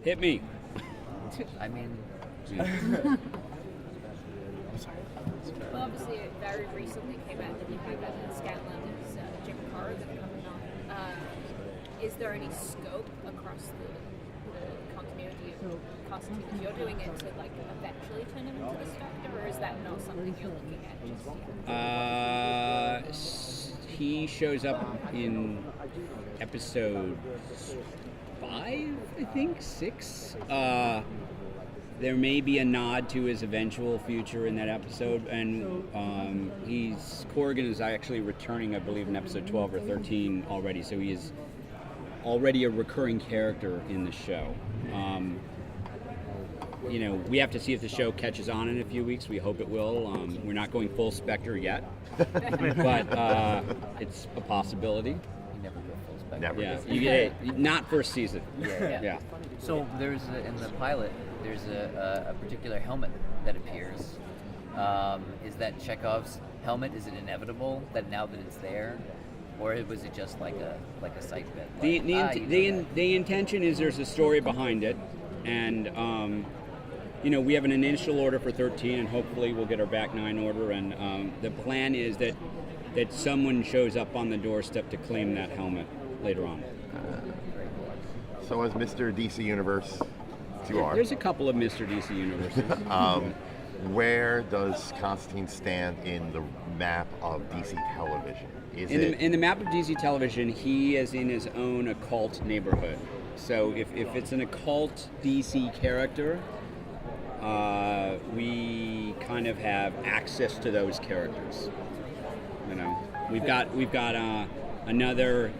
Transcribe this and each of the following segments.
Hit me. I mean, Well, obviously, it very recently came out that you have Evan Scanlon as Jim Carr that are coming on. Is there any scope across the continuity of Constantine as you're doing it to like eventually turn him into the Spectre, or is that not something you're looking at just yet? He shows up in episode 5, I think, 6. There may be a nod to his eventual future in that episode, and Corrigan is actually returning, I believe, in episode 12 or 13 already, so he is already a recurring character in the show. We have to see if the show catches on in a few weeks. We hope it will. We're not going full Spectre yet, but it's a possibility. you never go full Spectre. Never. Yeah, you get not first season. Yeah. So there's in the pilot, there's a particular helmet that appears. Is that Chekhov's helmet? Is it inevitable that now that it's there, or was it just like a side bit? The intention is there's a story behind it, and we have an initial order for 13, and hopefully we'll get our back 9 order. And the plan is that someone shows up on the doorstep to claim that helmet later on. So as Mr. DC Universe, you are. There's a couple of Mr. DC universes. Where does Constantine stand in the map of DC television? In the map of DC television, he is in his own occult neighborhood. So if it's an occult DC character, we kind of have access to those characters. We've got another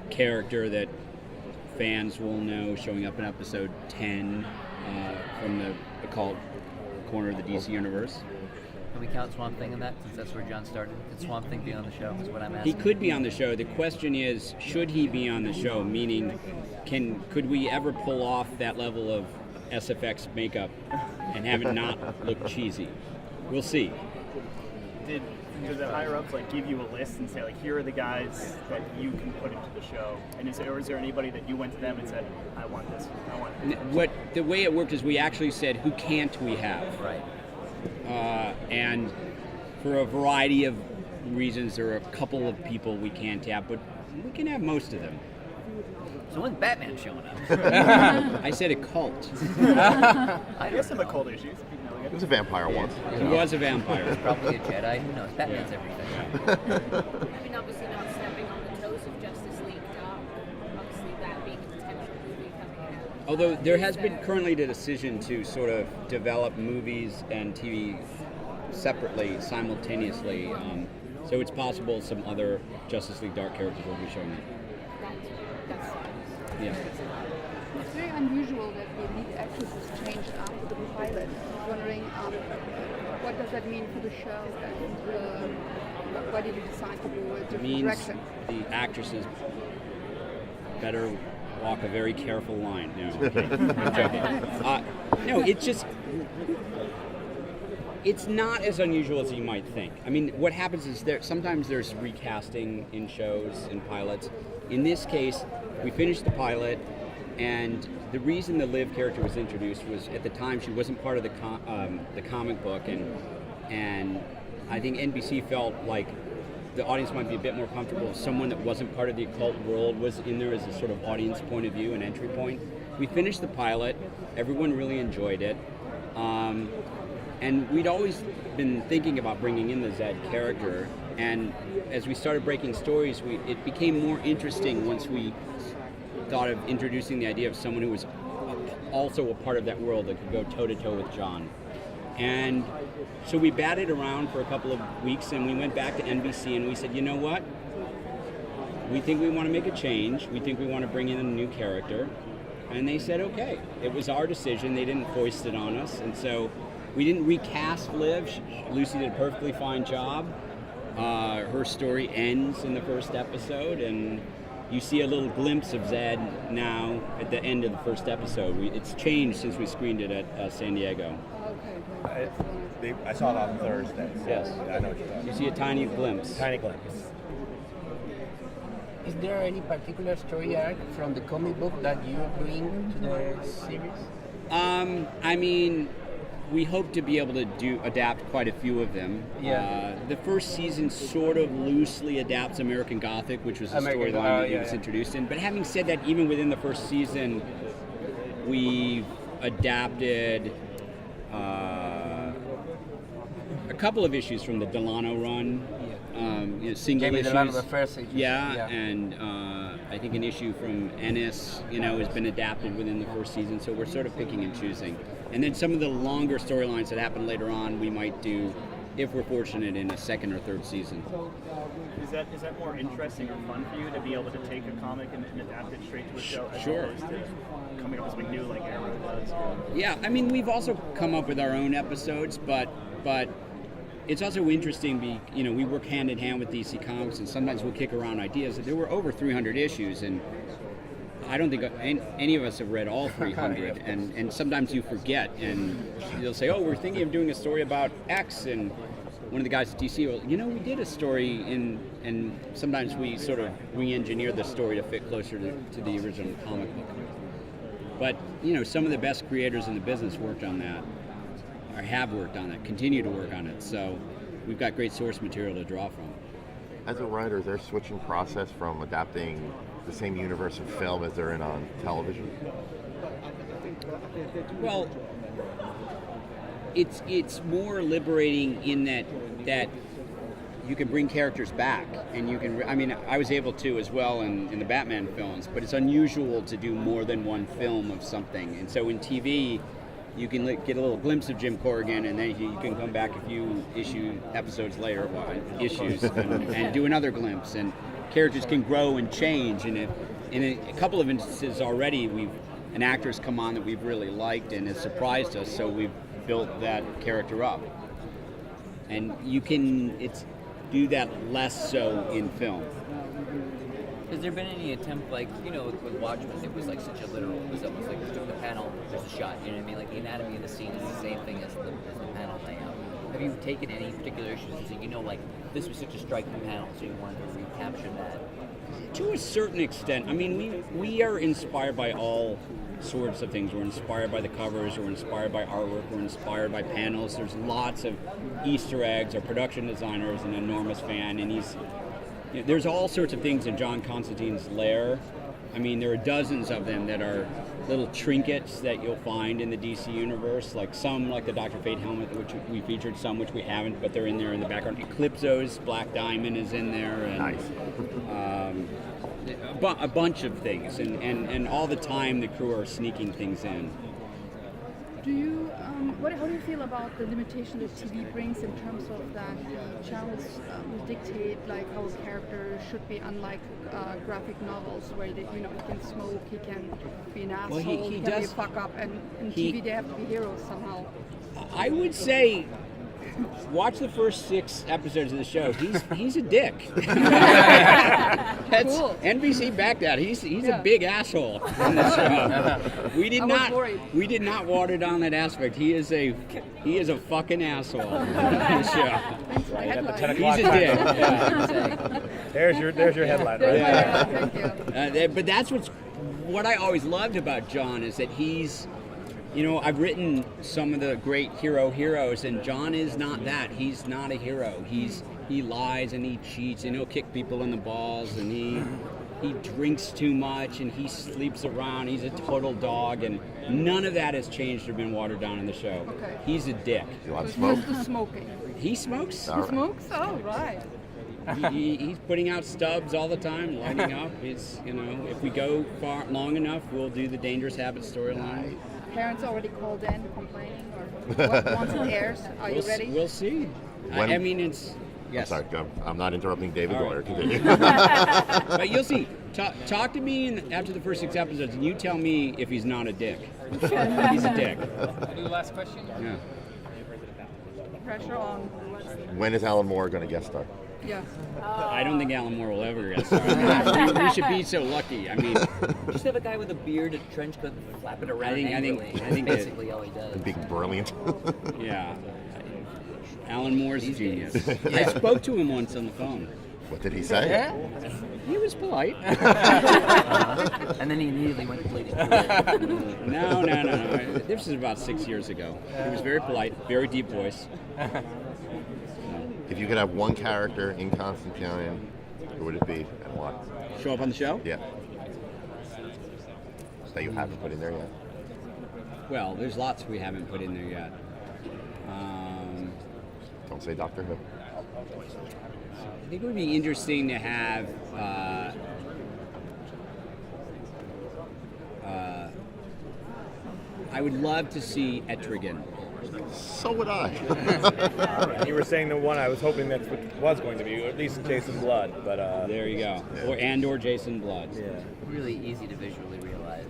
character that fans will know showing up in episode 10 from the occult corner of the DC universe. Can we count Swamp Thing in that, since that's where John started? Could Swamp Thing be on the show, is what I'm asking? He could be on the show. The question is, should he be on the show? Meaning, could we ever pull off that level of SFX makeup and have it not look cheesy? We'll see. Did the higher ups give you a list and say here are the guys that you can put into the show? And is there anybody that you went to them and said, I want this, I want this? The way it worked is we actually said, who can't we have? Right. And for a variety of reasons, there are a couple of people we can't have, but we can have most of them. So when's Batman showing up? I said a cult. I guess some occult issues. He was a vampire once. He was a vampire. He's probably a Jedi. Who knows? Batman's everything. I mean, obviously not stepping on the toes of Justice League Dark. Obviously that being a potential movie coming out. Although there has been currently the decision to sort of develop movies and TV separately, simultaneously. So it's possible some other Justice League Dark characters will be shown up. That's Yeah. It's very unusual that the lead actress is changed after the pilot. I was wondering, what does that mean for the show, and why did you decide to go a different direction? The actresses better walk a very careful line. No, I'm joking. No, it's just, it's not as unusual as you might think. I mean, what happens is sometimes there's recasting in shows, in pilots. In this case, we finished the pilot, and the reason the Liv character was introduced was at the time she wasn't part of the comic book, and I think NBC felt like the audience might be a bit more comfortable if someone that wasn't part of the occult world was in there as a sort of audience point of view, an entry point. We finished the pilot, everyone really enjoyed it, and we'd always been thinking about bringing in the Zed character, and as we started breaking stories, it became more interesting once we thought of introducing the idea of someone who was also a part of that world that could go toe-to-toe with John. And so we batted around for a couple of weeks, and we went back to NBC and we said, you know what? We think we want to make a change. We think we want to bring in a new character. And they said, okay. It was our decision. They didn't foist it on us. And so we didn't recast Liv. Lucy did a perfectly fine job. Her story ends in the first episode, and you see a little glimpse of Zed now at the end of the first episode. It's changed since we screened it at San Diego. I saw it on Thursday. So Yes. I know what you're talking You see a tiny glimpse. about. Tiny glimpse. Is there any particular story arc from the comic book that you bring to the series? I mean, we hope to be able to adapt quite a few of them. Yeah. The first season sort of loosely adapts American Gothic, which was the storyline that he was introduced in. But having said that, even within the first season, we've adapted a couple of issues from the Delano run. Single Jamie issues. Delano, the first issue. Yeah, and I think an issue from Ennis, has been adapted within the first season. So we're sort of picking and choosing. And then some of the longer storylines that happen later on, we might do, if we're fortunate, in a second or third season. Is that more interesting or fun for you to be able to take a comic and adapt it straight to a show as Sure. opposed to coming up with something new like Arrow does? Yeah, I mean, we've also come up with our own episodes, but it's also interesting. We work hand in hand with DC Comics, and sometimes we'll kick around ideas. There were over 300 issues, and I don't think any of us have read all 300. And sometimes you forget, and you'll say, "Oh, we're thinking of doing a story about X," and one of the guys at DC will, we did a story and sometimes we sort of re-engineer the story to fit closer to the original comic book. But some of the best creators in the business worked on that. Or have worked on it, continue to work on it. So we've got great source material to draw from. As a writer, is there a switching process from adapting the same universe in film as they're in on television? Well, it's more liberating in that you can bring characters back, and you can. I mean, I was able to as well in the Batman films, but it's unusual to do more than one film of something. And so in TV, you can get a little glimpse of Jim Corrigan, and then you can come back a few episodes later, and do another glimpse. And characters can grow and change. And in a couple of instances already, an actor's come on that we've really liked and has surprised us, so we've built that character up. And you can do that less so in film. Has there been any attempt, with Watchmen, it was like such a literal, it was almost like you took the panel, there's a shot, you know what I mean? Like the anatomy of the scene is the same thing as the panel layout. Have you taken any particular issues and said, this was such a striking panel, so you wanted to recapture that? To a certain extent. I mean, we are inspired by all sorts of things. We're inspired by the covers, we're inspired by artwork, we're inspired by panels. There's lots of Easter eggs. Our production designer is an enormous fan, and there's all sorts of things in John Constantine's lair. I mean, there are dozens of them that are little trinkets that you'll find in the DC universe, like the Dr. Fate helmet, which we featured, some which we haven't, but they're in there in the background. Eclipso's Black Diamond is in there. And, nice. A bunch of things, and all the time the crew are sneaking things in. Do you, how do you feel about the limitation that TV brings in terms of that the channels dictate how a character should be, unlike graphic novels where he can smoke, he can be an asshole, he can be a fuck up, and in TV they have to be heroes somehow. I would say, watch the first 6 episodes of the show. He's a dick. That's cool. NBC backed that. He's a big asshole in the show. We did not water down that aspect. He is a fucking asshole in the show. Thanks for the headline. He's a dick. Yeah. There's your headline, There's right? my headline. Thank you. But that's what I always loved about John is that he's. I've written some of the great heroes, and John is not that. He's not a hero. He lies and he cheats, and he'll kick people in the balls, and he drinks too much, and he sleeps around. He's a total dog, and none of that has changed or been watered down in the show. Okay. He's a dick. You want It's smoke? just the smoking. He smokes. All right. Smokes? Oh, right. He's putting out stubs all the time, lighting up. If we go long enough, we'll do the Dangerous Habits storyline. Parents already called in complaining, or once it airs, are you ready? We'll see. When- I mean, it's. Yes. I'm sorry, I'm not interrupting David All Goyer. right. Continue. But you'll see. Talk to me after the first 6 episodes, and you tell me if he's not a dick. He's a dick. Any last question? Yeah. Pressure on. When is Alan Moore going to guest star? Yes. I don't think Alan Moore will ever get started. We should be so lucky. I mean, Just have a guy with a beard, a trench coat, flap it around I think- angrily. I think That's that- basically all he does. Being brilliant. yeah. Alan Moore's a These genius. days. I spoke to him once on the phone. What did he say? Yeah? He was polite. And then he immediately went to bleeding. No. This is about 6 years ago. He was very polite, very deep voice. If you could have one character in Constantine, who would it be and why? Show up on the show? Yeah. That you haven't put in there yet. Well, there's lots we haven't put in there yet. Don't say Doctor Who. I think it would be interesting to have I would love to see Etrigan. So would I. You were saying the one I was hoping that's what was going to be, or at least Jason Blood, but There you go. Yeah. Or Jason Blood. yeah. Really easy to visually realize.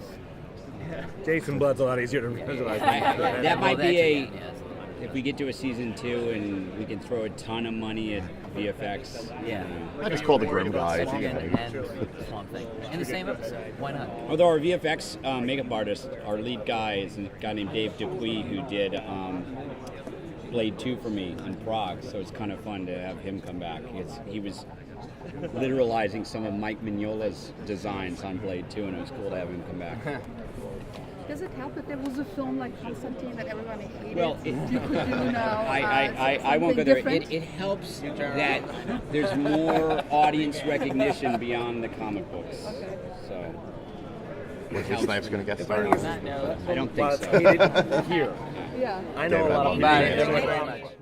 Jason Blood's a lot easier to visualize. That might Well, be Etrigan, a. yes. If we get to a season 2 and we can throw a ton of money at VFX. Yeah. I just call the Grim Guys. Etrigan and Swamp Thing. In the same episode. Why not? Although our VFX makeup artist, our lead guy, is a guy named Dave Dupuis who did Blade 2 for me in Prague, so it's kind of fun to have him come back. He was literalizing some of Mike Mignola's designs on Blade 2, and it was cool to have him come back. Does it help that there was a film like Constantine that everybody hated? Well, you could do now. I won't go something there. different? It helps that there's more audience recognition beyond the comic books. Okay. So Wesley Snipes going to get started. I don't think Well, so. it's hated here. Yeah. I know a lot Bye. about Bye. it. Thank you very much.